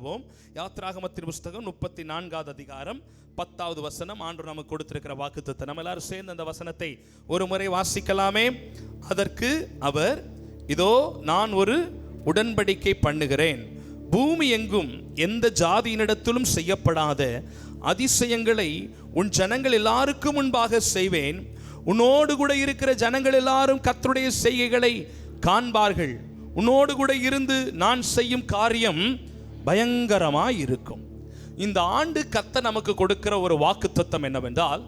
யாத்ராகமத்தின் புஸ்தகம் 34வது அதிகாரம் 10வது வசனம். ஆண்டவர் நமக்கு கொடுத்திருக்கிற வாக்குத்தத்தம். நம்ம எல்லாரும் சேர்ந்து அந்த வசனத்தை ஒரு முறை வாசிக்கலாமே. அதற்கு அவர், இதோ நான் ஒரு உடன்படிக்கை பண்ணுகிறேன், பூமி எங்கும் எந்த ஜாதியினிடத்திலும் செய்யப்படாத அதிசயங்களை உன் ஜனங்கள் எல்லாருக்கும் முன்பாக செய்வேன். உன்னோடு கூட இருக்கிற ஜனங்கள் எல்லாரும் கர்த்தருடைய செய்கைகளை காண்பார்கள். உன்னோடு கூட இருந்து நான் செய்யும் காரியம் பயங்கரமாய் இருக்கும். இந்த ஆண்டு கர்த்தர் நமக்கு கொடுக்கிற ஒரு வாக்குத்தத்தம் என்னவென்றால்,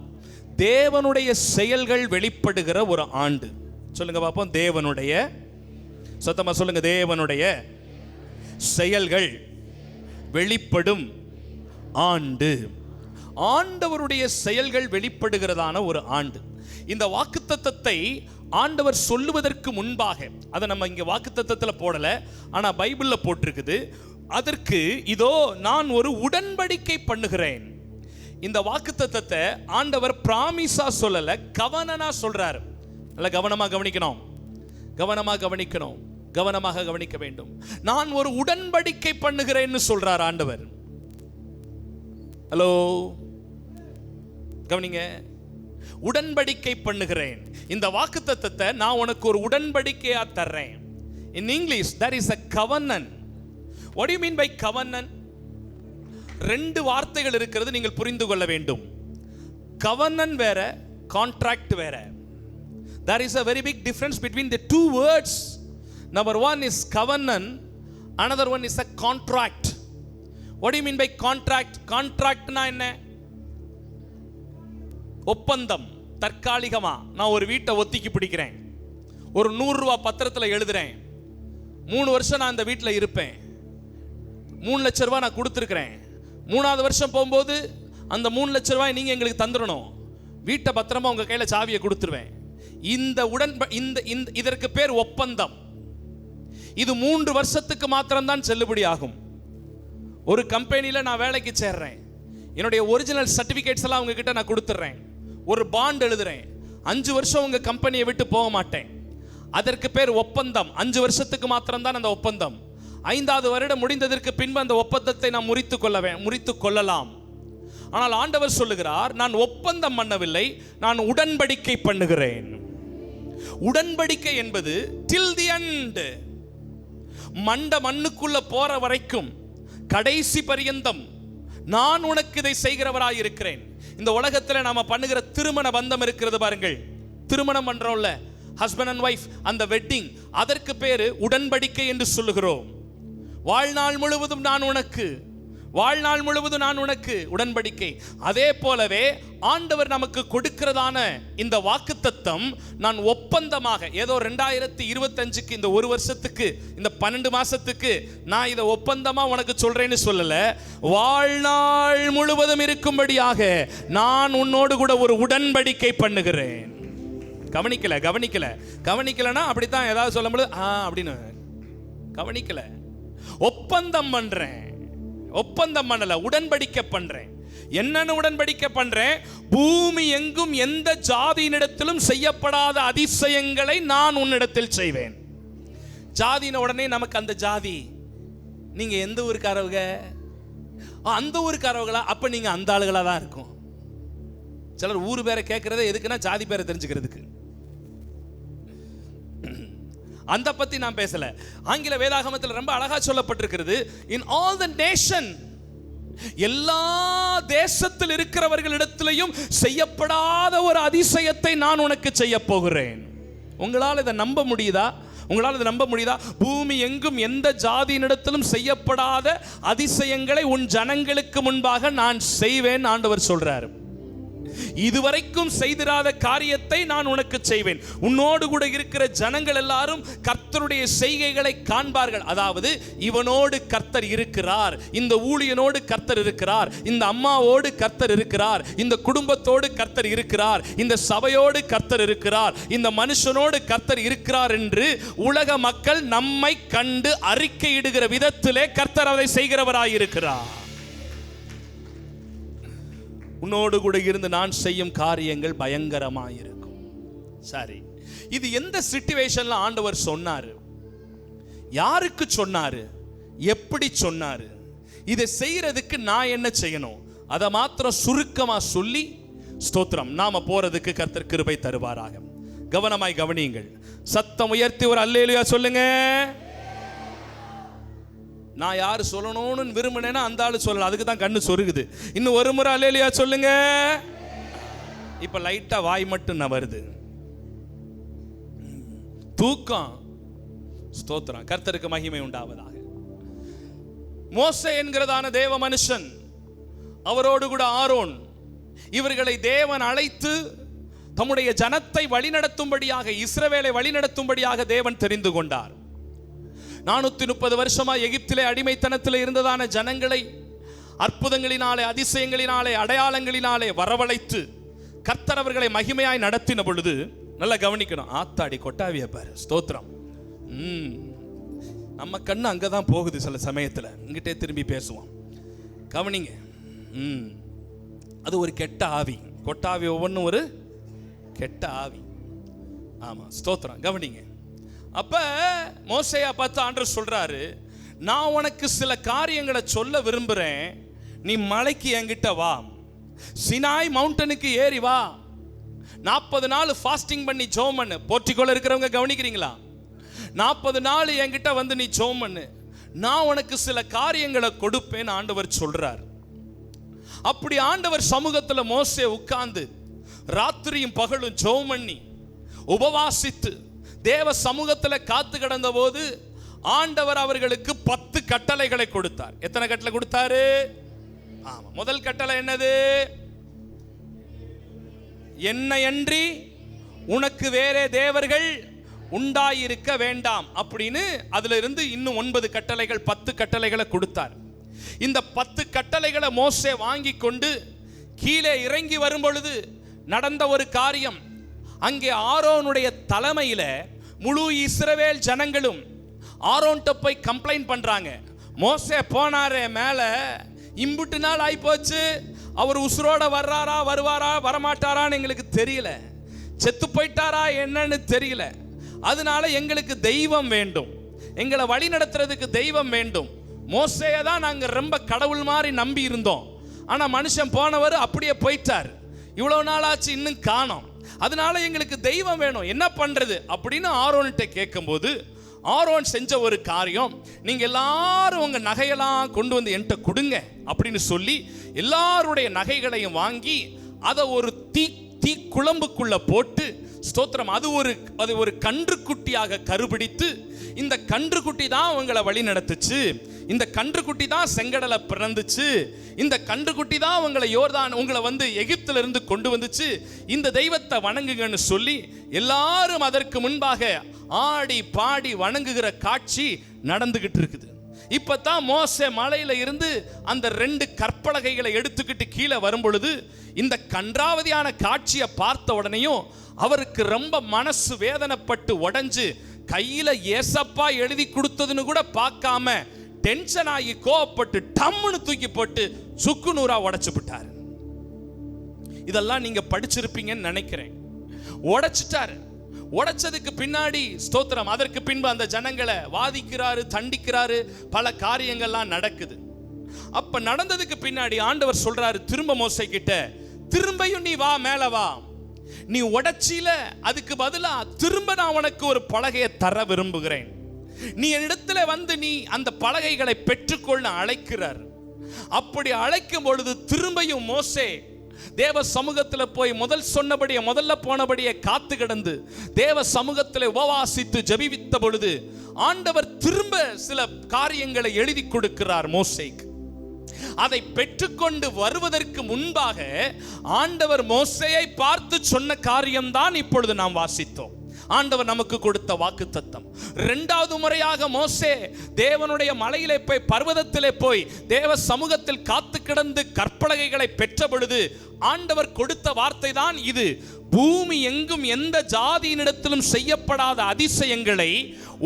தேவனுடைய செயல்கள் வெளிப்படுகிற ஒரு ஆண்டு. சொல்லுங்க பாப்போம், தேவனுடைய, சத்தமா சொல்லுங்க, தேவனுடைய செயல்கள் வெளிப்படும் ஆண்டு. ஆண்டவருடைய செயல்கள் வெளிப்படுகிறதான ஒரு ஆண்டு. இந்த வாக்குத்தத்தத்தை ஆண்டவர் சொல்லுவதற்கு முன்பாக, அதை நம்ம இங்க வாக்குத்தத்தத்தில் போடல, ஆனா பைபிள்ல போட்டிருக்குது. அதற்கு இதோ நான் ஒரு உடன்படிக்கை பண்ணுகிறேன். இந்த வாக்குத்தத்தத்தை ஆண்டவர் பிராமிஸா சொல்லல, கவனனா சொல்றாரு. நல்ல கவனமா கவனிக்கணும், கவனமா கவனிக்கணும், கவனமாக கவனிக்க வேண்டும். நான் ஒரு உடன்படிக்கை பண்ணுகிறேன்னு சொல்றார் ஆண்டவர். ஹலோ, கவனிங்க. உடன்படிக்கை பண்ணுகிறேன். இந்த வாக்குத்தத்தத்தை நான் உனக்கு ஒரு உடன்படிக்கையா தர்றேன். In English there is a covenant. What do you mean by covenant? ரெண்டு வார்த்தைகள் இருக்கிறது, நீங்கள் புரிந்து கொள்ள வேண்டும். covenant வேற, contract வேற. There is a very big difference between the two words. Number one is covenant, another one is a contract. What do you mean by contract? Contract na என்ன? ஒப்பந்தம். தற்காலிகமா நான் ஒரு வீட்டை ஒத்திக்கி பிடிக்கிறேன், ஒரு 100 ரூபாய் பத்திரத்தில் எழுதுறேன், 3 வருஷம் நான் இந்த வீட்டில் இருப்பேன், 3 லட்ச ரூபாய் நான் கொடுத்துருக்கிறேன், 3வது வருஷம் போகும்போது அந்த 3 லட்ச ரூபாய் நீங்கள் எங்களுக்கு தந்துடணும், வீட்டை பத்திரமா உங்கள் கையில் சாவியை கொடுத்துருவேன். இதற்கு பேர் ஒப்பந்தம். இது 3 வருஷத்துக்கு மாத்திரம்தான் செல்லுபடி ஆகும். ஒரு கம்பெனியில் நான் வேலைக்கு சேர்றேன், என்னுடைய ஒரிஜினல் சர்டிஃபிகேட்ஸ் எல்லாம் உங்ககிட்ட நான் கொடுத்துட்றேன், ஒரு பாண்ட் எழுதுறேன், 5 வருஷம் உங்கள் கம்பெனியை விட்டு போக மாட்டேன். அதற்கு பேர் ஒப்பந்தம். 5 வருஷத்துக்கு மாத்திரம்தான் அந்த ஒப்பந்தம். 5வது வருடம் முடிந்ததற்கு பின்பு அந்த ஒப்பந்தத்தை நாம் முறித்து கொள்ளலாம். ஆனால் ஆண்டவர் சொல்லுகிறார், நான் ஒப்பந்தம் பண்ணவில்லை, நான் உடன்படிக்கை பண்ணுகிறேன். உடன்படிக்கை என்பது till the end, மண்ணுக்குள்ள போற வரைக்கும், கடைசி பரியந்தம் நான் உனக்கு இதை செய்கிறவராய் இருக்கிறேன். இந்த உலகத்தில் நாம பண்ணுகிற திருமண பந்தம் இருக்கிறது பாருங்கள், திருமணம் பண்றோம்ல, ஹஸ்பண்ட் அண்ட் வைஃப், அந்த வெட்டிங், அதற்கு பேரு உடன்படிக்கை என்று சொல்லுகிறோம். வாழ்நாள் முழுவதும் நான் உனக்கு, வாழ்நாள் முழுவதும் நான் உனக்கு உடன்படிக்கை. அதே போலவே ஆண்டவர் நமக்கு கொடுக்கிறதான இந்த வாக்குத்தத்தம் நான் ஒப்பந்தமாக, ஏதோ 2025க்கு இந்த 1 வருஷத்துக்கு, இந்த 12 மாசத்துக்கு நான் இதை ஒப்பந்தமா உனக்கு சொல்றேன்னு சொல்லல, வாழ்நாள் முழுவதும் இருக்கும்படியாக நான் உன்னோடு கூட ஒரு உடன்படிக்கை பண்ணுகிறேன். கவனிக்கலனா அப்படித்தான் ஏதாவது சொல்லும்போது அப்படின்னு கவனிக்கல. ஒப்பந்தம் பண்றேன், ஒப்பந்தம் பண்ணல, உடன்படிக்கை பண்றேன். என்னன்னு உடன்படிக்கை பண்றேன்? பூமி எங்கும் எந்த ஜாதியினிடத்திலும் செய்யப்படாத அதிசயங்களை நான் உன்னிடத்தில் செய்வேன். ஜாதின உடனே நமக்கு அந்த ஜாதி, நீங்க எந்த ஊருக்காரவங்க? அந்த ஊருக்காரவங்களா? அப்ப நீங்க அந்த ஆளுகளா தான் இருக்கும். சிலர் ஊரு பேரை கேட்கறதே எதுக்குன்னா ஜாதி பேரை தெரிஞ்சுக்கிறதுக்கு. அந்த பத்தி நான் பேசல. ஆங்கில வேதாகமத்தில் ரொம்ப அழகா சொல்லப்பட்டிருக்கிறது, இன் ஆல் தி நேஷன், எல்லா தேசத்தில் இருக்கிறவர்களிடத்திலையும் செய்யப்படாத ஒரு அதிசயத்தை நான் உனக்கு செய்ய போகிறேன். உங்களால் இதை நம்ப முடியுதா? உங்களால் இதை நம்ப முடியுதா? பூமி எங்கும் எந்த ஜாதியினிடத்திலும் செய்யப்படாத அதிசயங்களை உன் ஜனங்களுக்கு முன்பாக நான் செய்வேன் ஆண்டவர் சொல்றாரு. இதுவரைக்கும் செய்திராத காரியத்தை நான் உனக்கு செய்வேன். உன்னோடு கூட இருக்கிற ஜனங்கள் எல்லாரும் கர்த்தருடைய செய்கைகளை காண்பார்கள். அதாவது இவனோடு கர்த்தர் இருக்கிறார், இந்த ஊழியனோடு கர்த்தர் இருக்கிறார், இந்த அம்மாவோடு கர்த்தர் இருக்கிறார், இந்த குடும்பத்தோடு கர்த்தர் இருக்கிறார், இந்த சபையோடு கர்த்தர் இருக்கிறார், இந்த மனுஷனோடு கர்த்தர் இருக்கிறார் என்று உலக மக்கள் நம்மை கண்டு அறிக்கையிடுகிற விதத்திலே கர்த்தர் அதை செய்கிறவராயிருக்கிறார். உன்னோடு கூட இருந்து நான் செய்யும் காரியங்கள் பயங்கரமாயிருக்கும். சரி, இது எந்த சிச்சுவேஷன்ல ஆண்டவர் சொன்னாரு? யாருக்கு சொன்னாரு? எப்படி சொன்னாரு? இதை செய்யறதுக்கு நான் என்ன செய்யணும், அதை மாத்திரம் சுருக்கமா சொல்லி ஸ்தோத்திரம் நாம போறதுக்கு கர்த்தர் கிருபை தருவாராக. கவனமாய் கவனியுங்கள். சத்தம் உயர்த்தி ஒரு அல்லேலூயா சொல்லுங்க. நான் யாரு சொல்லணும்னு விரும்பினேன்னா அந்த ஆளு சொல்லலாம், அதுக்கு தான் கண்ணு சொருகுது. இன்னும் ஒரு முறை அல்லேலூயா சொல்லுங்க. இப்ப லைட்டா வாய் மட்டும் நான் வருது, தூக்கம். ஸ்தோத்திரம், கர்த்தருக்கு மகிமை உண்டாவதாக. மோசே என்கிறதான தேவ மனுஷன், அவரோடு கூட ஆரோன், இவர்களை தேவன் அழைத்து தம்முடைய ஜனத்தை வழிநடத்தும்படியாக, இஸ்ரவேலை வழிநடத்தும்படியாக தேவன் தெரிந்து கொண்டார். 430 வருஷமா எகிப்திலே அடிமைத்தனத்தில் இருந்ததான ஜனங்களை அற்புதங்களினாலே, அதிசயங்களினாலே, அடையாளங்களினாலே வரவழைத்து கர்த்தர் அவர்களை மகிமையாய் நடத்தின பொழுது, நல்லா கவனிக்கணும், ஆத்தாடி கொட்டாவிய பாரு. ஸ்தோத்திரம். நம்ம கண்ணு அங்கதான் போகுது சில சமயத்துல, இங்கிட்டே திரும்பி பேசுவோம். கவனிங்க. அது ஒரு கெட்ட ஆவி. கொட்டாவி ஒவ்வொன்றும் ஒரு கெட்ட ஆவி. ஆமா, ஸ்தோத்திரம். கவனிங்க. அப்ப மோசேயா பார்த்து ஆண்டவர் சொல்றாரு, நான் உனக்கு சில காரியங்களை சொல்ல விரும்புறேன், நீ மலைக்கு என்கிட்ட வா, சினாய் மவுண்டனுக்கு ஏறி வா, 40 நாள் ஃபாஸ்டிங் பண்ணி ஜெபம் பண்ணு. போர்ட்டிகோல இருக்கிறவங்க கவனிக்கிறீங்களா? 40 நாள் என்கிட்ட வந்து நீ ஜெபம் பண்ணு, நான் உனக்கு சில காரியங்களை கொடுப்பேன் ஆண்டவர் சொல்றார். அப்படி ஆண்டவர் சமூகத்தில் மோசே உட்கார்ந்து ராத்திரியும் பகலும் ஜெபம் பண்ணி உபவாசித்து தேவ சமூகத்தில் காத்து கிடந்த போது ஆண்டவர் அவர்களுக்கு 10 கட்டளைகளை கொடுத்தார். எத்தனை கட்டளை கொடுத்தாரு? ஆமா, முதல் கட்டளை என்னது? என்னையன்றி உனக்கு வேறே தேவர்கள் உண்டாயிருக்க வேண்டாம் அப்படின்னு அதுல இருந்து இன்னும் 9 கட்டளைகள், 10 கட்டளைகளை கொடுத்தார். இந்த 10 கட்டளைகளை மோசே வாங்கி கொண்டு கீழே இறங்கி வரும் பொழுது நடந்த ஒரு காரியம். அங்கே ஆரோனுடைய தலைமையில முழு இஸ்ரவேல் ஜனங்களும் ஆரோன்ட்ட போய் கம்ப்ளைண்ட் பண்றாங்க. மோசே போனாரே மேல, இம்புட்டு நாள் ஆகி போச்சு, அவர் உசுரோட வர்றாரா வருவாரா வரமாட்டாரான்னு எங்களுக்கு தெரியல, செத்து போயிட்டாரா என்னன்னு தெரியல, அதனால எங்களுக்கு தெய்வம் வேண்டும், எங்களை வழி நடத்துறதுக்கு தெய்வம் வேண்டும். மோசேயை தான் நாங்க ரொம்ப கடவுள் மாதிரி நம்பி இருந்தோம், ஆனா மனுஷன் போனவர் அப்படியே போயிட்டார், இவ்வளவு நாள் ஆச்சு இன்னும் காணோம், அதனால எங்களுக்கு தெய்வம் வேணும், என்ன பண்றது அப்படின்னு ஆரோன்கிட்ட கேட்கும்போது ஆரோன் செஞ்ச ஒரு காரியம், நீங்க எல்லாரும் உங்க நகையெல்லாம் கொண்டு வந்து என்கிட்ட கொடுங்க அப்படின்னு சொல்லி எல்லாருடைய நகைகளையும் வாங்கி அதை ஒரு தீ குழம்புக்குள்ள போட்டு, ஸ்தோத்திரம், அது ஒரு கன்றுக்குட்டியாக கருபிடித்து, இந்த கன்றுக்குட்டி தான் உங்களை வழி நடத்துச்சு, இந்த கன்றுக்குட்டி தான் செங்கடலை பிறந்துச்சு, இந்த கன்றுக்குட்டி தான் உங்களை வந்து எகிப்தில இருந்து கொண்டு வந்துச்சு, இந்த தெய்வத்தை வணங்குங்கன்னு சொல்லி எல்லாரும் அதற்கு முன்பாக ஆடி பாடி வணங்குகிற காட்சி நடந்துகிட்டு இருக்குது. இப்பதான் மோசே மலையில இருந்து அந்த 2 கற்பலகைகளை எடுத்துக்கிட்டு கீழே வரும் பொழுது இந்த கன்றாவதியான காட்சியை பார்த்த உடனேயும் அவருக்கு ரொம்ப மனசு வேதனைப்பட்டு உடைஞ்சு, கையில ஏசப்பா எழுதி கொடுத்ததுன்னு கூட பார்க்காம டென்ஷன் ஆகி கோவப்பட்டு டம்முன்னு தூக்கி போட்டு சுக்கு நூறா உடைச்சு விட்டாரு. இதெல்லாம் நீங்க படிச்சிருப்பீங்கன்னு நினைக்கிறேன். உடைச்சிட்டாரு. உடைச்சதுக்கு பின்னாடி ஸ்தோத்திரம், அதற்கு பின்பு அந்த ஜனங்களை வாதிக்கிறாரு, தண்டிக்கிறாரு, பல காரியங்கள்லாம் நடக்குது. அப்ப நடந்ததுக்கு பின்னாடி ஆண்டவர் சொல்றாரு திரும்ப மோசே கிட்ட, திரும்பியும் நீ வா, மேல வா, நீ உடைச்சில, அதுக்கு பதிலா திரும்ப நான் உனக்கு ஒரு பலகையை தர விரும்புகிறேன், நீ என்னிடத்துல வந்து நீ அந்த பலகைகளை பெற்றுக்கொள்ள அழைக்கிறார். அப்படி அழைக்கும் பொழுது திரும்பியும் மோசே தேவ சமூகத்தில் போய் முதல்ல போனபடியே காத்து கிடந்து தேவ சமூகத்தில் உபவாசித்து ஜெபித்த பொழுது ஆண்டவர் திரும்ப சில காரியங்களை எழுதி கொடுக்கிறார் மோசேக்கு. அதை பெற்றுக்கொண்டு வருவதற்கு முன்பாக ஆண்டவர் மோசேயை பார்த்து சொன்ன காரியம்தான் இப்பொழுது நாம் வாசித்தோம். ஆண்டவர் நமக்கு கொடுத்த வாக்குத்தத்தம். 2வது முறையாக மோசே தேவனுடைய மலையிலே போய், பர்வதத்திலே போய் தேவ சமூகத்தில் காத்து கிடந்து கற்பலகைகளை பெற்ற பொழுது ஆண்டவர் கொடுத்த வார்த்தை தான் இது, பூமி எங்கும் எந்த ஜாதியினிடத்திலும் செய்யப்படாத அதிசயங்களை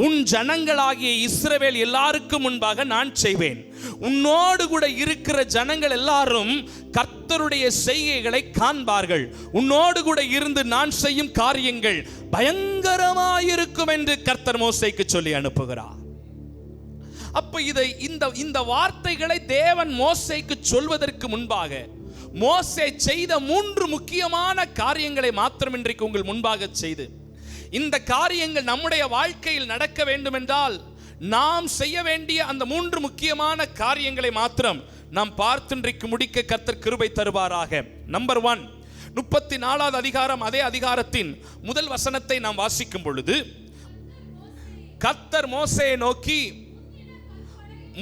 உன் ஜனங்களாகிய இஸ்ரவேல் எல்லாருக்கும் முன்பாக நான் செய்வேன். உன்னோடு கூட இருக்கிற ஜனங்கள் எல்லாரும் கர்த்தருடைய செய்கைகளை காண்பார்கள். உன்னோடு கூட இருந்து நான் செய்யும் காரியங்கள் பயங்கரமாயிருக்கும் என்று கர்த்தர் மோசேக்கு சொல்லி அனுப்புகிறார். அப்ப இதை இந்த வார்த்தைகளை தேவன் மோசேக்கு சொல்வதற்கு முன்பாக மோசே செய்த 3 முக்கியமான காரியங்களை மாத்திரம் இன்றைக்கு உங்கள் முன்பாக செய்து, இந்த காரியங்கள் நம்முடைய வாழ்க்கையில் நடக்க வேண்டும் என்றால் நாம் செய்ய வேண்டிய அந்த 3 முக்கியமான காரியங்களை மாத்திரம் நாம் பார்த்து இன்றைக்கு முடிக்க கர்த்தர் கிருபை தருவாராக. நம்பர் 1, 34வது அதிகாரம், அதே அதிகாரத்தின் முதல் வசனத்தை நாம் வாசிக்கும் பொழுது, கர்த்தர் மோசேயை நோக்கி,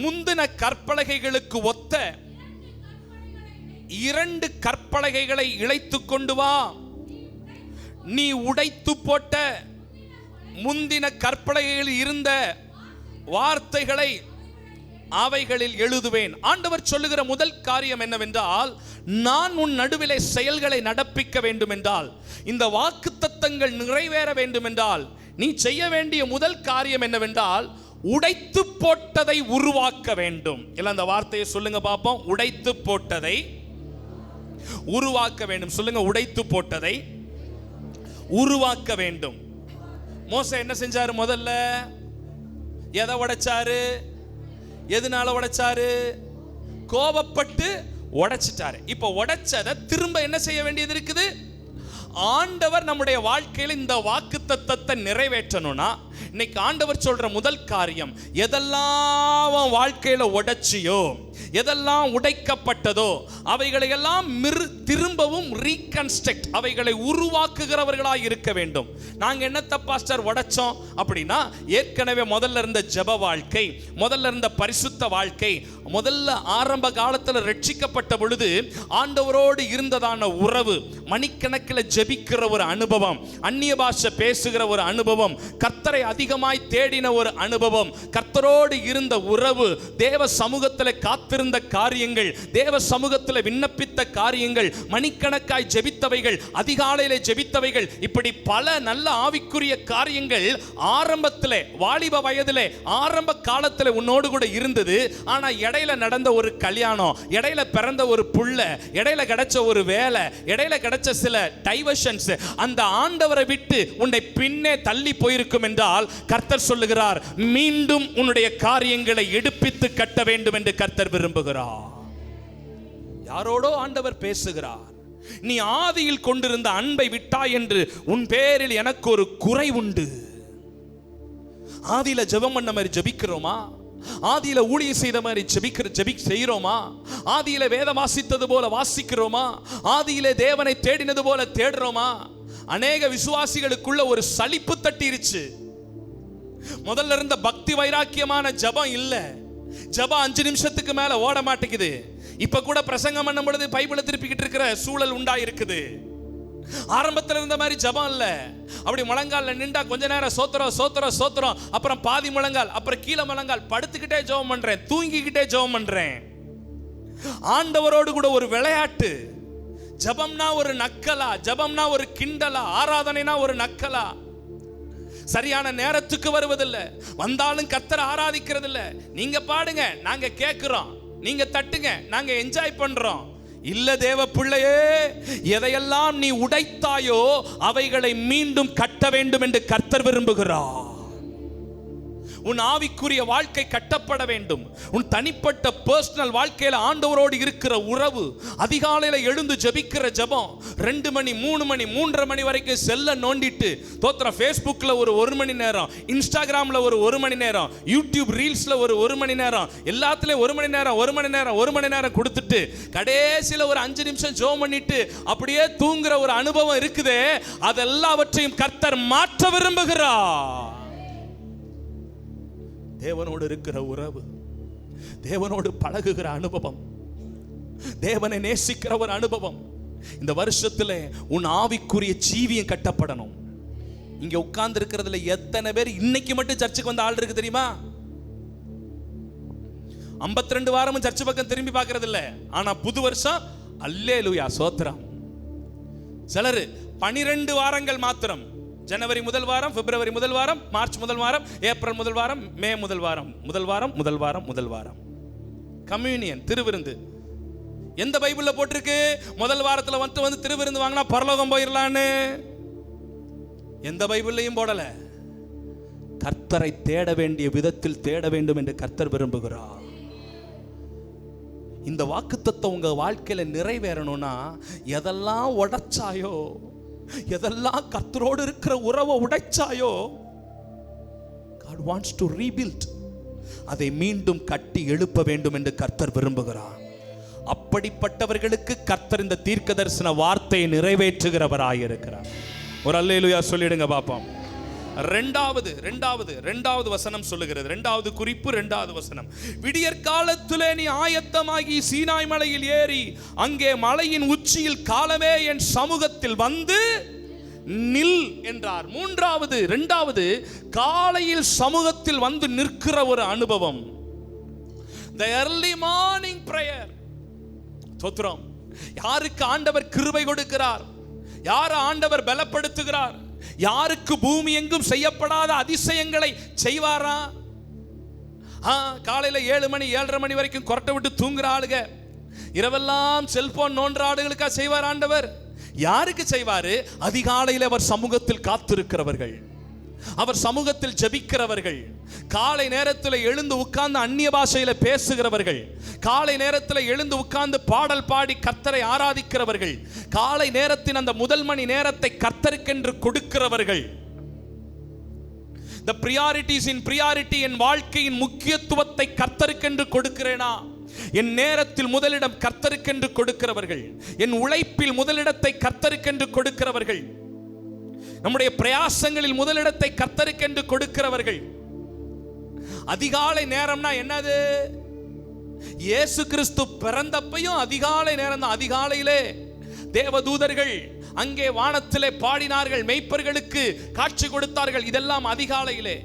முந்தின கற்பலகைகளுக்கு ஒத்த 2 கற்பலகைகளை இழைத்து கொண்டு வா, நீ உடைத்து போட்ட முந்தின கற்பலகைகளில் இருந்த வார்த்தைகளை அவைகளில் எழுதுவேன். ஆண்டவர் சொல்லுகிற முதல் காரியம் என்னவென்றால், நான் உன் நடுவிலே செயல்களை நடப்பிக்க வேண்டும் என்றால், இந்த வாக்குத்தத்தங்கள் நிறைவேற வேண்டும் என்றால், நீ செய்ய வேண்டிய முதல் காரியம் என்னவென்றால், உடைத்து போட்டதை உருவாக்க வேண்டும். இல்ல அந்த வார்த்தையை சொல்லுங்க பாப்போம். உடைத்து போட்டதை உருவாக்க வேண்டும். சொல்லுங்க, உடைத்து போட்டதை உருவாக்க வேண்டும். மோசே என்ன செஞ்சாரு? முதல்ல எதை உடைச்சாரு? எதனால உடைச்சாரு? கோபப்பட்டு உடைச்சிட்டாரு. இப்ப உடைச்சதை திரும்ப என்ன செய்ய வேண்டியது இருக்குது? ஆண்டவர் நம்முடைய வாழ்க்கையில் இந்த வாக்குத்தத்தத்தை நிறைவேற்றணும்னா, இன்னைக்கு ஆண்டவர் சொல்ற முதல் காரியம், எதெல்லாம் வாழ்க்கையில உடைச்சியோ, எதெல்லாம் உடைக்கப்பட்டதோ, அவைகளை எல்லாம் திரும்பவும் ரீகன்ஸ்ட்ரக்ட், அவைகளை உருவாக்குகிறவர்களாக இருக்க வேண்டும். நாங்க என்னத்த பாஸ்டர் உடைச்சோம் அப்படின்னா, ஏற்கனவே முதல்ல இருந்த ஜெப வாழ்க்கை, முதல்ல இருந்த பரிசுத்த வாழ்க்கை, முதல்ல ஆரம்ப காலத்தில் ரட்சிக்கப்பட்ட பொழுது ஆண்டவரோடு இருந்ததான உறவு, மணிக்கணக்கில் ஜெபிக்கிற ஒரு அனுபவம், அந்நிய பாஷை பேசுகிற ஒரு அனுபவம், கர்த்தரை அதிகமாய் தேடின ஒரு அனுபவம், கர்த்தரோடு இருந்த உறவு, தேவ சமூகத்தில் காத்திருந்த காரியங்கள், தேவ சமூகத்தில் விண்ணப்பித்த காரியங்கள், மணிக்கணக்காய் ஜெபித்தவைகள், அதிகாலையிலே ஜெபித்தவைகள், இப்படி பல நல்ல ஆவிக்குரிய காரியங்கள் ஆரம்பத்தில், வாலிப வயதிலே, ஆரம்ப காலத்தில் உன்னோடு கூட இருந்தது. ஆனா இடையில நடந்த ஒரு கல்யாணம், இடையில பிறந்த ஒரு புள்ள, இடையில கிடைச்ச ஒரு வேலை, இடையில கிடைச்ச சில டைவர்ஷன்ஸ், அந்த ஆண்டவரை விட்டு உன்னை பின்னே தள்ளி போயிருக்கும் என்றால், கர்த்தர் சொல்லுகிறார், மீண்டும் உன்னுடைய காரியங்களை எடுப்பித்து கட்ட வேண்டும் என்று கர்த்தர் விரும்புகிறார். யாரோடோ ஆண்டவர் பேசுகிறார். நீ ஆதியில் கொண்டிருந்த அன்பை விட்டாய் என்று உன் பேரில் எனக்கு ஒரு குறை உண்டு. ஆதியில ஜெபம் பண்ண மாதிரி ஜெபிக்கிறோமா? ஆதியில ஊழியம் செய்த மாதிரி செய்கிறோமா? ஆதியில வேதம் வாசித்தது போல வாசிக்கிறோமா? ஆதியிலே தேவனை தேடினது போல தேடுறோமா? அநேக விசுவாசிகளுக்குள்ள ஒரு சலிப்பு தட்டிருச்சு. முதல்ல இருந்த பக்தி வைராக்கியமான ஜெபம் இல்ல. ஜெபம் 5 நிமிஷத்துக்கு மேல ஓட மாட்டேங்குது. இப்ப கூட பிரசங்கம் பண்ணும் பொழுது பைபிளை திருப்பிக்கிட்டு இருக்கிற சூழல் உண்டாயிருக்குது. ஆரம்பத்தில் இருந்த மாதிரி ஜெபம் இல்ல. அப்படி முழங்கால் நின்றா கொஞ்ச நேரம் சோத்திரம் சோத்திரம் சோத்திரம், அப்புறம் பாதி முழங்கால், அப்புறம் கீழே முழங்கால், படுத்துக்கிட்டே ஜெபம் பண்றேன், தூங்கிக்கிட்டே ஜெபம் பண்றேன். ஆண்டவரோடு கூட ஒரு விளையாட்டு. ஜெபம்னா ஒரு நக்கலா? ஜெபம்னா ஒரு கிண்டலா? ஆராதனைனா ஒரு நக்கலா? சரியான நேரத்துக்கு வருவதில்லை, வந்தாலும் கர்த்தரை ஆராதிக்கிறது இல்ல. நீங்க பாடுங்க, நாங்க கேட்கிறோம், நீங்க தட்டுங்க, நாங்க என்ஜாய் பண்றோம். இல்ல தேவ பிள்ளையே, எதையெல்லாம் நீ உடைத்தாயோ அவைகளை மீண்டும் கட்ட வேண்டும் என்று கர்த்தர் விரும்புகிறார். உன் ஆவிக்குரிய வாழ்க்கை கட்டப்பட வேண்டும். உன் தனிப்பட்ட பர்சனல் வாழ்க்கையில ஆண்டவரோடு இருக்கிற உறவு, அதிகாலையில எழுந்து ஜெபிக்கிற ஜெபம், 2 மணி 3 மணி 3:30 மணி வரைக்கும் செல்ல நோண்டிட்டு தோத்திரம், ஃபேஸ்புக்ல ஒரு 1 மணி நேரம், இன்ஸ்டாகிராம்ல ஒரு 1 மணி நேரம், யூடியூப் ரீல்ஸ்ல ஒரு 1 மணி நேரம், எல்லாத்துலயும் 1 மணி நேரம் 1 மணி நேரம் 1 மணி நேரம் கொடுத்துட்டு கடைசியில ஒரு 5 நிமிஷம் ஜெபம் பண்ணிட்டு அப்படியே தூங்குற ஒரு அனுபவம் இருக்குதே, அதெல்லாவற்றையும் கர்த்தர் மாற்ற விரும்புகிறார். தேவனோடு இருக்கிற உறவு, தேவனோடு பழகுகிற அனுபவம், தேவனை நேசிக்கிற ஒரு அனுபவம், இந்த வருஷத்துல உன் ஆவிக்குரிய ஜீவியம் கட்டப்படணும். இங்க உட்கார்ந்து இருக்கிறதுல எத்தனை பேர் இன்னைக்கு மட்டும் சர்ச்சுக்கு வந்த ஆள் இருக்கு தெரியுமா? 52 வாரமும் சர்ச்சு பக்கம் திரும்பி பார்க்கறது இல்ல. ஆனா புது வருஷம் அல்லேலூயா சோத்திரம். சிலர் 12 வாரங்கள் மாத்திரம், ஜனவரி முதல் வாரம், பிப்ரவரி முதல் வாரம், மார்ச் முதல் வாரம், ஏப்ரல் முதல் வாரம், மே முதல் வாரம், முதல் வாரம் கம்யூனியன், திருவிருந்து. எந்த பைபிள்ல போட்டிருக்கு முதல் வாரத்துல வந்து திருவிருந்து வாங்கினா பரலோகம் போயிடலான்னு? எந்த பைபிள்லையும் போடல. கர்த்தரை தேட வேண்டிய விதத்தில் தேட வேண்டும் என்று கர்த்தர் விரும்புகிறார். இந்த வாக்குத்தத்தம் உங்க வாழ்க்கையில நிறைவேறணும்னா எதெல்லாம் உடைச்சாயோ, எதெல்லாம் கர்த்தரோடு இருக்கிற உறவை உடைச்சாயோ, God wants to rebuild. அதை மீண்டும் கட்டி எழுப்ப வேண்டும் என்று கர்த்தர் விரும்புகிறார். அப்படிப்பட்டவர்களுக்கு கர்த்தர் இந்த தீர்க்கதரிசன வார்த்தையை நிறைவேற்றுகிறவராயிருக்கிறார். ஒரு அல்லேலூயா சொல்லிடுங்க பாப்போம். இரண்டாவது வசனம் சொல்லுகிறது. இரண்டாவது குறிப்பு, இரண்டாவது வசனம். விடியற்காலத்திலே நீ ஆயத்தமாகி சீனாய் மலையில் ஏறி அங்கே மலையின் உச்சியில் காலமே என் சமூகத்தில் வந்து நில் என்றார். இரண்டாவது காலையில் சமூகத்தில் வந்து நிற்கிற ஒரு அனுபவம். The early morning prayer. தோத்திரம். யாருக்கு ஆண்டவர் கிருபை கொடுக்கிறார், யார் ஆண்டவர் பலப்படுத்துகிறார், யாருக்கு பூமி எங்கும் செய்யப்படாத அதிசயங்களை செய்வாரா? காலையில 7 மணி 7:30 மணி வரைக்கும் கொரட்டை விட்டு தூங்குற ஆளுங்க, இரவெல்லாம் செல்போன் நோன்ற ஆளுகளுக்கா செய்வார் ஆண்டவர்? யாருக்கு செய்வாரு? அதிகாலையில் அவர் சமூகத்தில் காத்திருக்கிறவர்கள், அவர் சமூகத்தில் ஜெபிக்கிறவர்கள், காலை நேரத்தில் எழுந்து உட்கார்ந்து அந்நிய பாஷையில பேசுகிறவர்கள், காலை நேரத்தில் எழுந்து உட்கார்ந்து பாடல் பாடி கர்த்தரை ஆராதிக்கிறவர்கள், காலை நேரத்தின் அந்த முதல் மணி நேரத்தை கர்த்தருக்கென்று கொடுக்கிறவர்கள். The priorities in priority. என் வாழ்க்கையின் முக்கியத்துவத்தை கர்த்தருக்கென்று கொடுக்கிறேனா? என் நேரத்தில் முதலிடம் கர்த்தருக்கென்று கொடுக்கிறவர்கள், என் உழைப்பில் முதலிடத்தை கர்த்தருக்கென்று கொடுக்கிறவர்கள், நம்முடைய பிரயாசங்களில் முதலிடத்தை கர்த்தருக்கென்று கொடுக்கிறவர்கள். அதிகாலை நேரம்னா என்னது? இயேசு கிறிஸ்து பிறந்தப்பையும் அதிகாலை நேரம் தான். அதிகாலையிலே தேவதூதர்கள் அங்கே வானத்திலே பாடினார்கள், மெய்ப்பர்களுக்கு காட்சி கொடுத்தார்கள். இதெல்லாம் அதிகாலையிலே.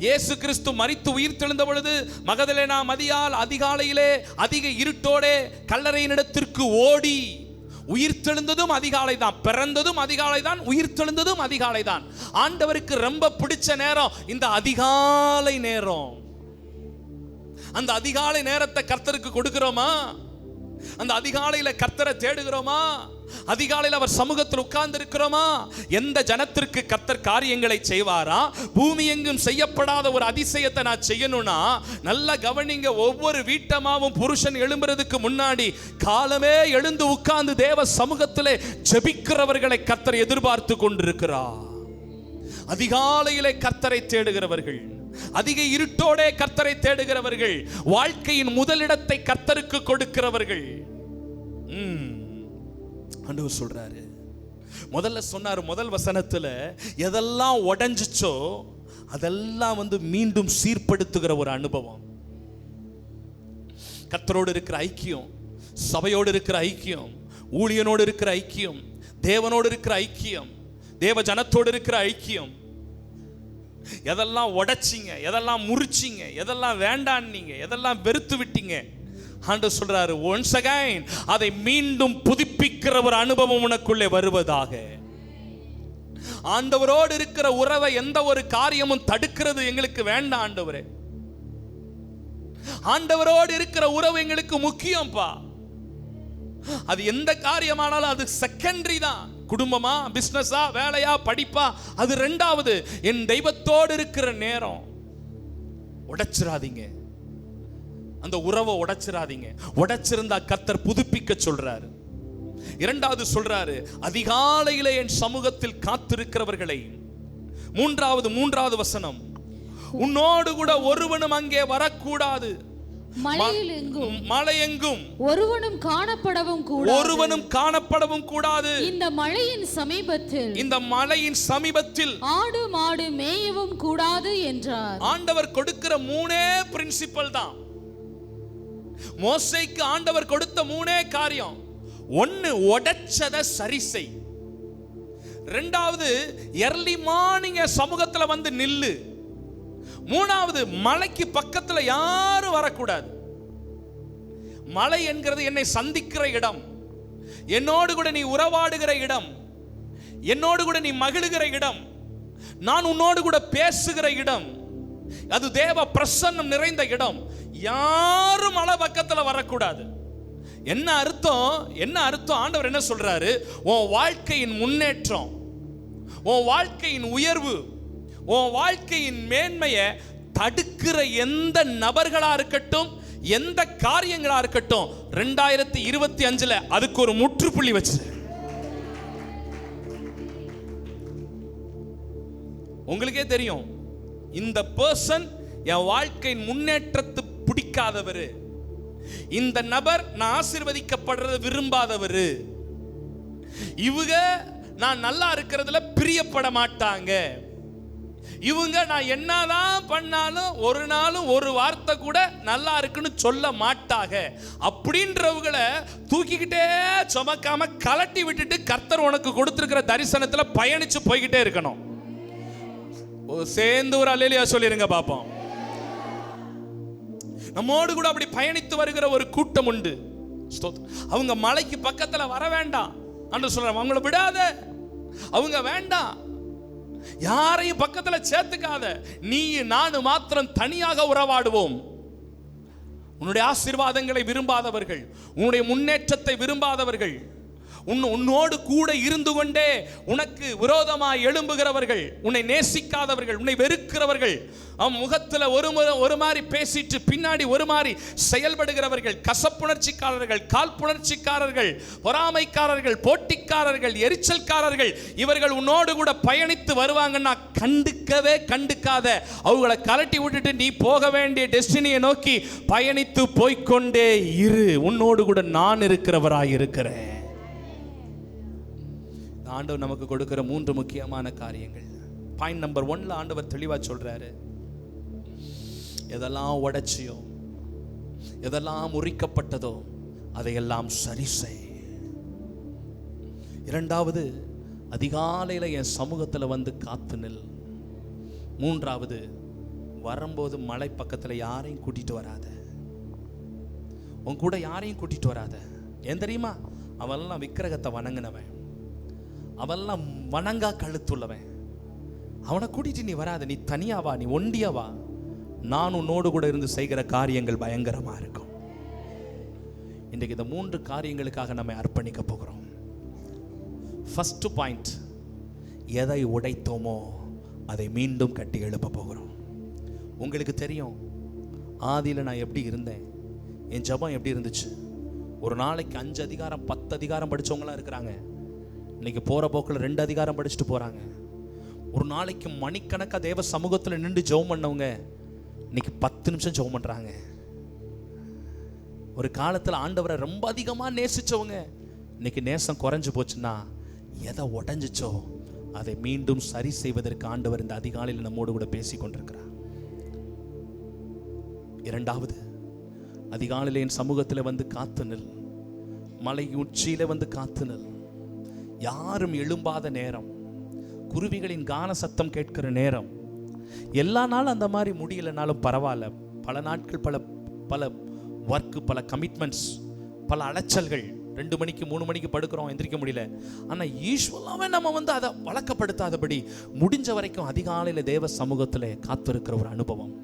இயேசு கிறிஸ்து மரித்து உயிர் தெழுந்த பொழுது மகதலேனா மரியாள் அதிகாலையிலே அதிக இருட்டோடே கல்லறையினிடத்திற்கு ஓடி உயிர் தெழுந்ததும் அதிகாலை தான், பிறந்ததும் அதிகாலை தான், உயிர் தெழுந்ததும் அதிகாலை தான். ஆண்டவருக்கு ரொம்ப பிடிச்ச நேரம் இந்த அதிகாலை நேரம். அந்த அதிகாலை நேரத்தை கர்த்தருக்கு கொடுக்கிறோமா? அந்த அதிகாலையில கர்த்தரை தேடுகிறோமா? அதிகாலையில் அவர் சமூகத்தில் உட்கார்ந்து இருக்கிறோமா? எந்த ஜனத்திற்கு கர்த்தர் காரியங்களை செய்வாரா? பூமி எங்கும் செய்யப்படாத ஒரு அதிசயத்தை நான் செய்யணும்னா நல்ல கவனிங்க. ஒவ்வொரு வீட்டமாவும் புருஷன் எழும்புறதுக்கு முன்னாடி காலமே எழுந்து உட்கார்ந்து தேவ சமூகத்திலே ஜெபிக்கிறவர்களை கர்த்தர் எதிர்பார்த்து கொண்டிருக்கிறார். அதிகாலையிலே கர்த்தரை தேடுகிறவர்கள், அதிக இருட்டோடே கர்த்தரை தேடுகிறவர்கள், வாழ்க்கையின் முதலிடத்தை கர்த்தருக்கு கொடுக்கிறவர்கள். ஆண்டவர் சொல்றாரு, முதல்ல சொன்னார் முதல் வசனத்துல, எதெல்லாம் உடைஞ்சிச்சோ அதெல்லாம் மீண்டும் சீர்படுத்துகிற ஒரு அனுபவம். கர்த்தரோடு இருக்கிற ஐக்கியம், சபையோடு இருக்கிற ஐக்கியம், ஊழியனோடு இருக்கிற ஐக்கியம், தேவனோடு இருக்கிற ஐக்கியம், தேவ ஜனத்தோடு இருக்கிற ஐக்கியம். எதெல்லாம் உடைச்சிங்க, எதெல்லாம் முறிச்சிங்க, எதெல்லாம் வேண்டான்னீங்க, எதெல்லாம் வெறுத்து விட்டீங்க, ஆண்டவர் சொல்றாரு once again அதை மீண்டும் புதுப்பிக்கிற ஒரு அனுபவம் உனக்குள்ளே வருவதாக. ஆண்டவரோடு இருக்கிற உறவை எந்த ஒரு காரியமும் தடுக்கிறது எங்களுக்கு வேண்டாம் ஆண்டவரே. ஆண்டவரோடு இருக்கிற உறவு எங்களுக்கு முக்கியம்ப்பா. அது எந்த காரியமானாலும் அது செகண்டரி தான். குடும்பமா, பிசினஸா, வேலையா, படிப்பா, அது ரெண்டாவது. என் தெய்வத்தோடு இருக்கிற நேரம் உடைச்சிராதீங்க, அந்த உறவை உடைச்சிராதீங்க. உடைச்சிருந்தா கர்த்தர் புதுப்பிக்க சொல்றாரு. இரண்டாவது சொல்றாரு, அதிகாலையிலே என் சமூகத்தில் காத்திருக்கிறவர்களை. மூன்றாவது வசனம், உன்னோடு கூட ஒருவனும் அங்கே வரக்கூடாது. மலையெங்கும் ஒருவனும் காணப்படவும் கூடாது. இந்த மலையின் சமீபத்தில் ஆடு மாடு மேயவும் கூடாது என்றார். ஆண்டவர் கொடுக்கிற மூணே பிரின்சிபல் தான். மோசேக்கு ஆண்டவர் கொடுத்த மூணே காரியம். ஒன்னு, உடைச்சத சரி செய். இரண்டாவது, early morning சமூகத்துல வந்து நில்லு. மூணாவது, மலைக்கு பக்கத்துல யாரும் வரக்கூடாது. மலை என்கிறது என்னை சந்திக்கிற இடம், என்னோடு கூட நீ உறவாடுகிற இடம், என்னோடு கூட நீ மகிழுகிற இடம், நான் உன்னோடு கூட பேசுகிற இடம், அது தேவ பிரசன்னம் நிறைந்த இடம். யாரும் மலை பக்கத்துல வரக்கூடாது. என்ன அர்த்தம்? ஆண்டவர் என்ன சொல்றாரு? உன் வாழ்க்கையின் முன்னேற்றம், உன் வாழ்க்கையின் உயர்வு, உன் வாழ்க்கையின் மேன்மையை தடுக்கிற எந்த நபர்களா இருக்கட்டும், எந்த காரியங்களா இருக்கட்டும், 2025 அதுக்கு ஒரு முற்றுப்புள்ளி வச்சு. உங்களுக்கே தெரியும், இந்த பர்சன் என் வாழ்க்கையின் முன்னேற்றத்தை பிடிக்காதவர், இந்த நபர் நான் ஆசீர்வதிக்கப்படுறத விரும்பாதவர், இவங்க நான் நல்லா இருக்கிறதுல பிரியப்பட மாட்டாங்க, இவங்க நான் என்னதான் பண்ணாலும் ஒரு நாளும் ஒரு வார்த்தை கூட நல்லா இருக்குன்னு சொல்ல மாட்டாங்க அப்படின்றவங்களை தூக்கிக்கிட்டே சுமக்காம கலட்டி விட்டுட்டு கர்த்தர் உனக்கு கொடுத்திருக்கிற தரிசனத்துல பயணிச்சு போய்கிட்டே இருக்கணும். சேர்ந்து ஒரு அல்லேலூயா சொல்லிருங்க பாப்போம். நம்மோடு கூட அப்படி பயணித்து வருகிற ஒரு கூட்டம் உண்டு. அவங்க மலைக்கு பக்கத்துல வர வேண்டாம் என்று சொல்றாங்க. அவங்கள விடாத, அவங்க வேண்டாம், யாரையும் பக்கத்துல சேர்த்துக்காத, நீ நானு மாத்திரம் தனியாக உறவாடுவோம். உன்னுடைய ஆசீர்வாதங்களை விரும்பாதவர்கள், உன்னுடைய முன்னேற்றத்தை விரும்பாதவர்கள், உன்னோடு கூட இருந்து கொண்டே உனக்கு விரோதமாய் எழும்புகிறவர்கள், உன்னை நேசிக்காதவர்கள், உன்னை வெறுக்கிறவர்கள், முகத்தில் ஒரு மாதிரி பேசிட்டு பின்னாடி ஒரு மாதிரி செயல்படுகிறவர்கள், கசப்புணர்ச்சிக்காரர்கள், காழ்ப்புணர்ச்சிக்காரர்கள், பொறாமைக்காரர்கள், போட்டிக்காரர்கள், எரிச்சல்காரர்கள், இவர்கள் உன்னோடு கூட பயணித்து வருவாங்கன்னா கண்டுக்காத அவங்களை கலட்டி விட்டுட்டு நீ போக வேண்டிய டெஸ்டினியை நோக்கி பயணித்து போய்கொண்டே இரு. உன்னோடு கூட நான் இருக்கிறவராய் இருக்கிறேன். ஆண்டவர் நமக்கு கொடுக்கிற 3 முக்கியமான காரியங்கள். பாயிண்ட் நம்பர் 1 ஆண்டவர் தெளிவா சொல்றாரு, எதெல்லாம் உடைச்சியோ, எதெல்லாம் முறிக்கப்பட்டதோ அதையெல்லாம் சரி செய். 2வது, அதிகாலையில என் சமூகத்துல வந்து காத்து நில். 3வது, வரும்போது மலை பக்கத்துல யாரையும் கூட்டிட்டு வராத, உன் கூட யாரையும் கூட்டிட்டு வராத. ஏன் தெரியுமா? அவெல்லாம் விக்கிரகத்தை வணங்கினவன், அவெல்லாம் வணங்கா கழுத்துள்ளவன். அவனை கூட்டிட்டு நீ வராத, நீ தனியாவா, நீ ஒண்டியவா. நான் உன்னோடு கூட இருந்து செய்கிற காரியங்கள் பயங்கரமா இருக்கும். இன்றைக்கு இந்த 3 காரியங்களுக்காக நம்ம அர்ப்பணிக்க போகிறோம். ஃபர்ஸ்ட் பாயிண்ட், எதை உடைத்தோமோ அதை மீண்டும் கட்டி எழுப்ப போகிறோம். உங்களுக்கு தெரியும், ஆதியில் நான் எப்படி இருந்தேன், என் ஜெபம் எப்படி இருந்துச்சு. ஒரு நாளைக்கு 5 அதிகாரம் 10 அதிகாரம் படிச்சவங்களாம் இருக்கிறாங்க. இன்னைக்கு போற போக்கில் 2 அதிகாரம் படிச்சுட்டு போறாங்க. ஒரு நாளைக்கு மணிக்கணக்கா தேவ சமூகத்தில் நின்று ஜெபம் பண்ணவங்க இன்னைக்கு 10 நிமிஷம் ஜெபம் பண்றாங்க. ஒரு காலத்தில் ஆண்டவரை ரொம்ப அதிகமா நேசிச்சவங்க இன்னைக்கு நேசம் குறைஞ்சு போச்சுன்னா, எதை உடைஞ்சிச்சோ அதை மீண்டும் சரி செய்வதற்கு ஆண்டவர் இந்த அதிகாலையில் நம்மோடு கூட பேசி கொண்டிருக்கிறார். 2வது, அதிகாலையில் என் சமூகத்தில் வந்து காத்து நில். மலை உச்சியில வந்து காத்து நில். யாரும் எழும்பாத நேரம், குருவிகளின் கான சத்தம் கேட்கிற நேரம். எல்லா நாளும் அந்த மாதிரி முடியலனாலும் பரவாயில்ல, பல நாட்கள் பல பல ஒர்க்கு, பல கமிட்மெண்ட்ஸ், பல அலைச்சல்கள், 2 மணிக்கு 3 மணிக்கு படுக்கிறோம், எந்திரிக்க முடியல. ஆனால் யூஸ்வலாகவே நம்ம வந்து அதை வழக்கப்படுத்தாதபடி முடிஞ்ச வரைக்கும் அதிகாலையில் தேவ சமூகத்தில் காத்திருக்கிற ஒரு அனுபவம்,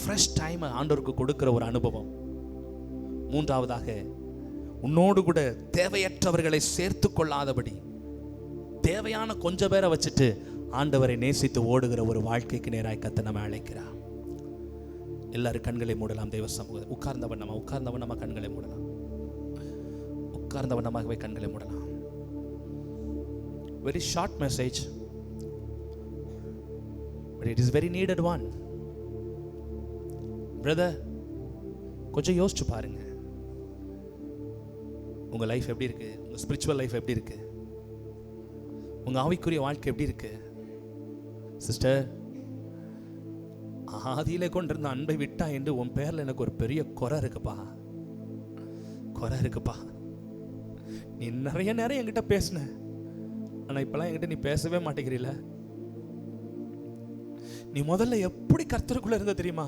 ஃப்ரெஷ் டைம் ஆண்டவருக்கு கொடுக்கிற ஒரு அனுபவம். 3வதாக, உன்னோடு கூட தேவையற்றவர்களை சேர்த்து கொள்ளாதபடி தேவையான கொஞ்சம் பேரை வச்சுட்டு ஆண்டவரை நேசித்து ஓடுகிற ஒரு வாழ்க்கைக்கு நேராய் கர்த்தர் நம்மை அழைக்கிறார். எல்லாரும் கண்களை மூடலாம். தேவ சமூகம் உட்கார்ந்தவன் நம்ம கண்களை மூடலாம். உட்கார்ந்தவன் நம்மாகவே கண்களை மூடலாம். Very short message, but it is very needed one. Brother, கொஞ்சம் யோசிச்சு பாருங்க. உங்க லைஃப் எப்படி இருக்கு? உங்க ஸ்பிரிச்சுவல் லைஃப் எப்படி இருக்கு? உங்க ஆவிக்குரிய வாழ்க்கை எப்படி இருக்கு? சிஸ்டர், ஆதியிலே கொண்டிருந்த அன்பை விட்டா என்று உன் பேர்ல எனக்கு ஒரு பெரிய குறை இருக்குப்பா. நீ நிறைய நேரம் என்கிட்ட பேசின, ஆனா இப்பெல்லாம் என்கிட்ட நீ பேசவே மாட்டேங்கிறீல. நீ முதல்ல எப்படி கர்த்தருக்குள்ள இருந்த தெரியுமா?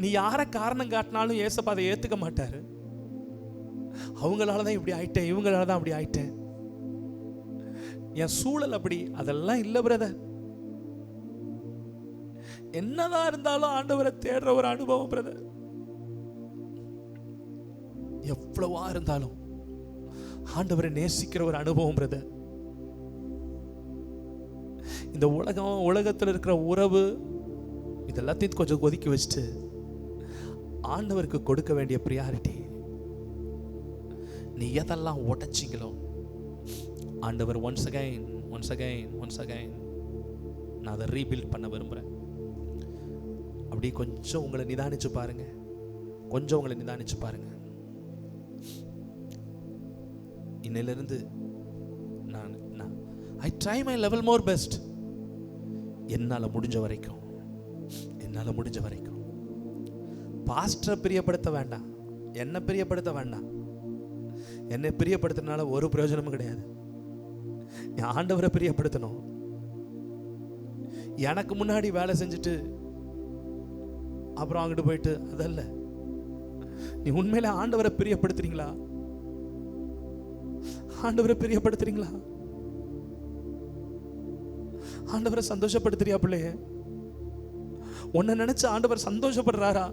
நீ யார காரணம் காட்டினாலும் ஏசப்பா அதை ஏத்துக்க மாட்டாரு. அவங்களாலதான் இப்படி ஆயிட்டேன், இவங்களாலதான் அப்படி ஆயிட்டேன், என் சூழல் அப்படி. அதெல்லாம் இல்ல பிரதர். என்னதான் இருந்தாலும் ஆண்டவரை தேடுற ஒரு அனுபவம் பிரதர். எவ்வளவா இருந்தாலும் ஆண்டவரை நேசிக்கிற ஒரு அனுபவம் பிரதர். இந்த உலகத்தில் இருக்கிற உறவு இதெல்லாத்தையும் கொஞ்சம் ஒதுக்கி வச்சுட்டு ஆண்டவருக்கு கொடுக்க வேண்டிய பிரியாரிட்டி, நீ எதெல்லாம் உடைச்சிங்களோ ஆண்டவர் ஒன்ஸ் அகைன் நான் அதை ரீபில்ட் பண்ண விரும்புகிறேன். அப்படி கொஞ்சம் உங்களை நிதானிச்சு பாருங்க, இன்னிலிருந்து நான் I try my level more best. என்னால் முடிஞ்ச வரைக்கும் பாஸ்டரை பிரியப்படுத்த வேண்டாம், என்னை பிரியப்படுத்த வேண்டாம். என்னை பிரியப்படுத்தினால ஒரு பிரயோஜனமும் கிடையாது. நீ ஆண்டவரை பிரியப்படுத்தணும். எனக்கு முன்னாடி வேலை செஞ்சுட்டு அப்புறம் அங்கிட்டு போயிட்டு அதல்ல. நீ உண்மையில ஆண்டவரை பிரியப்படுத்துறீங்களா? ஆண்டவரை சந்தோஷப்படுத்துறியா பிள்ளைய? உன்னை நினைச்சு ஆண்டவர் சந்தோஷப்படுறாரா?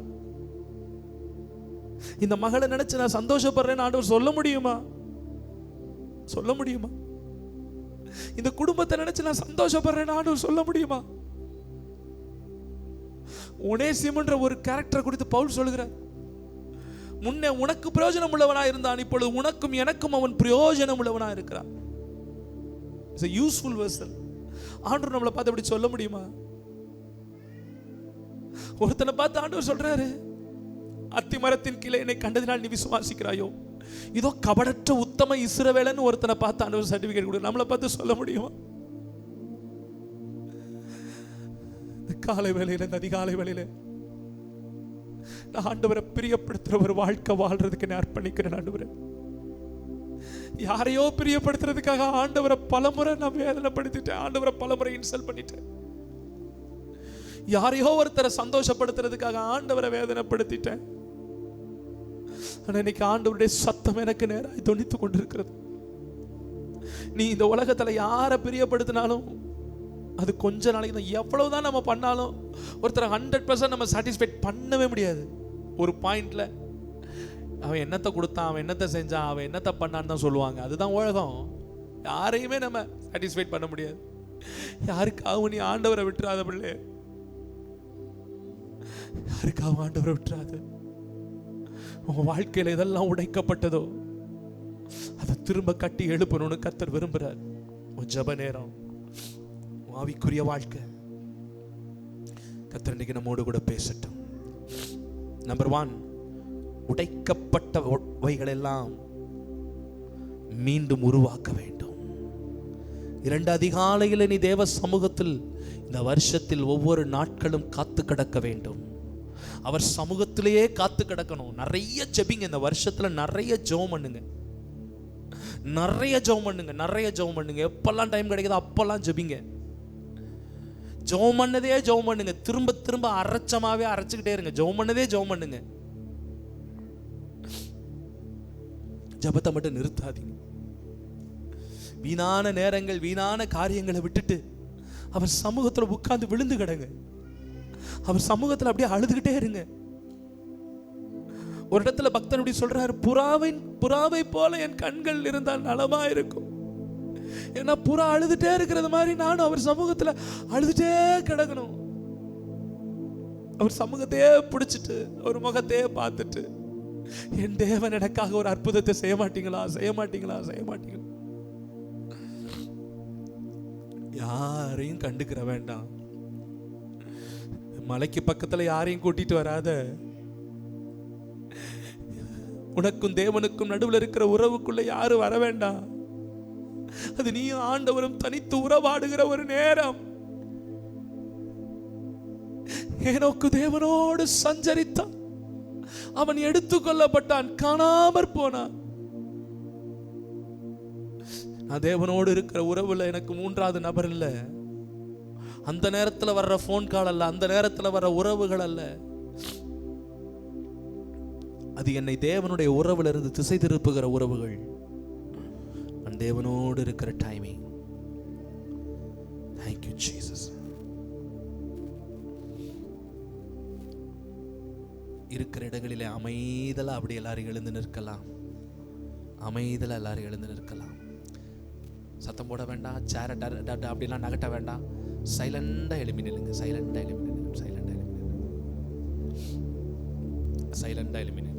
இந்த மகளை நினைச்சு நான் சந்தோஷப்படுறேன்னு ஆண்டவர் சொல்ல முடியுமா? இந்த குடும்பத்தை நினைச்சு நான் சந்தோஷப்படுறேன்னு ஆண்டவர் சொல்ல முடியுமா? ஒனேசிமுன்ற ஒரு கேரக்டர் குறித்து பவுல் சொல்லுகிறார், முன்னே உனக்கு பிரயோஜனம் உள்ளவனா இருந்தான், இப்பொழுது உனக்கும் எனக்கும் அவன் பிரயோஜனம் உள்ளவனா இருக்கிறான். It's a useful vessel. ஆண்டவர் நம்மளை பார்த்து அப்படி சொல்ல முடியுமா? ஒருத்தனை பார்த்து ஆண்டவர் சொல்றாரு, அத்தி மரத்தின் கீழே என்னை கண்டதினால் நீ விசுவாசிக்கிறாயோ, இதோ கபடற்ற உத்தம இஸ்ரவேலன் ஒருத்தனை பார்த்து ஆண்டவர் சர்டிபிகேட் கொடு. நம்மளை பார்த்து சொல்ல முடியுமா? காலை வேளையில, இந்த அதிகாலை வேளையில நான் ஆண்டவரை பிரியப்படுத்துற ஒரு வாழ்க்கை வாழ்றதுக்கு நான் அர்ப்பணிக்கிறேன். ஆண்டவரை யாரையோ பிரியப்படுத்துறதுக்காக ஆண்டவரை பலமுறை நான் வேதனைப்படுத்திட்டேன், ஆண்டவரை பலமுறை இன்சல்ட் பண்ணிட்டேன். யாரையோ ஒருத்தரை சந்தோஷப்படுத்துறதுக்காக ஆண்டவரை வேதனைப்படுத்திட்டேன். ஆனா இன்னைக்கு ஆண்டவருடைய சத்தம் எனக்கு நேராய் தொனித்து கொண்டிருக்கிறது. நீ இந்த உலகத்துல யாரை பிரியப்படுத்தினாலும் அது கொஞ்ச நாளைக்கு தான். எவ்வளவுதான் நம்ம பண்ணாலும் ஒருத்தரை 100% நம்ம சாட்டிஸ்ஃபைட் பண்ணவே முடியாது. ஒரு பாயிண்ட்ல அவன் என்னத்தை கொடுத்தான், அவன் என்னத்தை செஞ்சான், அவன் என்னத்தை பண்ணான்னு தான் சொல்லுவாங்க. அதுதான் உலகம். யாரையுமே நம்ம சாட்டிஸ்ஃபைட் பண்ண முடியாது. யாருக்காகவும் நீ ஆண்டவரை விட்டுறாத பிள்ளை, யாருக்காகவும் ஆண்டவரை விட்டுறாது. உன் வாழ்க்கையில இதெல்லாம் உடைக்கப்பட்டதோ அதை திரும்ப கட்டி எழுப்பணும்னு கர்த்தர் விரும்புறார். உன் ஜெப நேரம், ஆவிக்குரிய வாழ்க்கை, கர்த்தர் இன்னைக்கு நம்மோடு கூட பேசட்டும். நம்பர் 1, உடைக்கப்பட்டவைகள் எல்லாம் மீண்டும் உருவாக்க வேண்டும். 2 அதிகாலையில் நீ தேவ சமூகத்தில் இந்த வருஷத்தில் ஒவ்வொரு நாட்களும் காத்து கிடக்க வேண்டும். அவர் சமூகத்திலேயே காத்து கிடக்கணும். நிறைய ஜெபிங்க. இந்த வருஷத்துல நிறைய ஜெபம் பண்ணுங்க, நிறைய ஜெபம் பண்ணுங்க. எப்பெல்லாம் டைம் கிடைக்குதோ அப்பெல்லாம் ஜெபிங்க. ஜெபம் பண்ணுங்க. திரும்ப திரும்ப அரைச்சமாவே அரைச்சுக்கிட்டே இருங்க. ஜெபம் பண்ணுங்க. ஜெபத்தை மட்டும் நிறுத்தாதீங்க. வீணான நேரங்கள், வீணான காரியங்களை விட்டுட்டு அவர் சமூகத்துல உட்கார்ந்து விழுந்து கிடங்க. அவர் சமூகத்துல அப்படியே அழுதுகிட்டே இருங்க. ஒரு இடத்துல பக்தன் இப்படி சொல்றாரு, புறாவை போல என் கண்கள் இருந்தால் நலமா இருக்கும். ஏன்னா புறா அழுதுட்டே இருக்கிறது மாதிரி நானும் அவர் சமூகத்துல அழுதுட்டே கிடக்கணும். அவர் சமூகத்தையே பிடிச்சிட்டு, அவர் முகத்தையே பார்த்துட்டு, என் தேவன் எனக்காக ஒரு அற்புதத்தை செய்ய மாட்டீங்களா? யாரையும் கண்டுக்கிற வேண்டாம். மலைக்கு பக்கத்துல யாரையும் கூட்டிட்டு வராத. உனக்கும் தேவனுக்கும் நடுவில் இருக்கிற உறவுக்குள்ள யாரும் வர வேண்டாம். அது நீ ஆண்டவரும் தனித்து உறவாடுகிற ஒரு நேரம். ஏனோக்கு தேவனோடு சஞ்சரித்தான், அவன் எடுத்துக்கொள்ளப்பட்டான், காணாமற் போனான். நான் தேவனோடு இருக்கிற உறவுல எனக்கு 3வது நபர் இல்லை. அந்த நேரத்தில் வர்ற போன் கால் அல்ல, அந்த நேரத்தில் வர்ற உறவுகள் அல்ல. அது என்னை தேவனுடைய உறவுல இருந்து திசை திருப்புகிற உறவுகள். நான் தேவனோடு இருக்கிற டைமிங். Thank you Jesus. இருக்கிற இடங்களிலே அமைதலா அப்படி எல்லாரும் எழுந்து நிற்கலாம். சத்தம் போட வேண்டாம், சேர அப்படிலாம் நகட்ட வேண்டாம். சைலண்டாக எழுப்பி நில்லுங்க. சைலண்டாக எழுப்பி நில்லுங்க. சைலண்டாக எழுப்பி நில்லுங்க. சைலண்டாக எழுப்பி நில்லுங்க.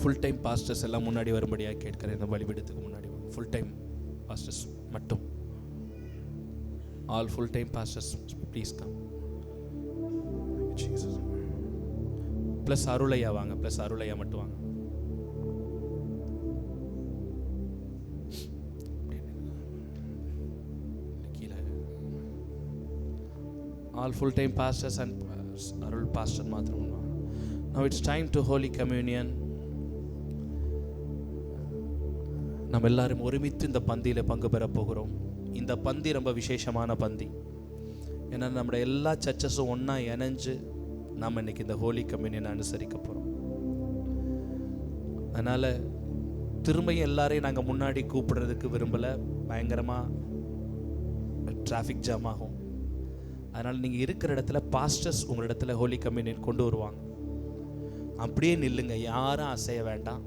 ஃபுல் டைம் பாஸ்டர்ஸ் எல்லாம் முன்னாடி வரும்படியாக கேட்கிறேன். இந்த பலிபீடத்துக்கு முன்னாடி ஃபுல் டைம் பாஸ்டர்ஸ் மட்டும், all full time pastors please come. Plus Arulaiah வாங்க, ப்ளஸ் அருளையா மட்டும் வாங்க. கீழே all full time pastors and Arul pastor மாத்திரம் வாங்க. Now it's time to Holy Communion. நம்ம எல்லாரும் ஒருமித்து இந்த பந்தியில் பங்கு பெற போகிறோம். இந்த பந்தி ரொம்ப விசேஷமான பந்தி. ஏன்னா நம்முடைய எல்லா சர்ச்சஸும் ஒன்றா இணைஞ்சு நாம் இன்னைக்கு இந்த ஹோலி கம்யூனியனை அனுசரிக்க போகிறோம். அதனால் திரும்பியும் எல்லாரையும் நாங்கள் முன்னாடி கூப்பிடுறதுக்கு விரும்பலை. பயங்கரமாக டிராஃபிக் ஜாம் ஆகும். அதனால் நீங்கள் இருக்கிற இடத்துல பாஸ்டர்ஸ் உங்களிடத்துல ஹோலி கம்யூனியன் கொண்டு வருவாங்க. அப்படியே நில்லுங்க, யாரும் அசைய வேண்டாம்.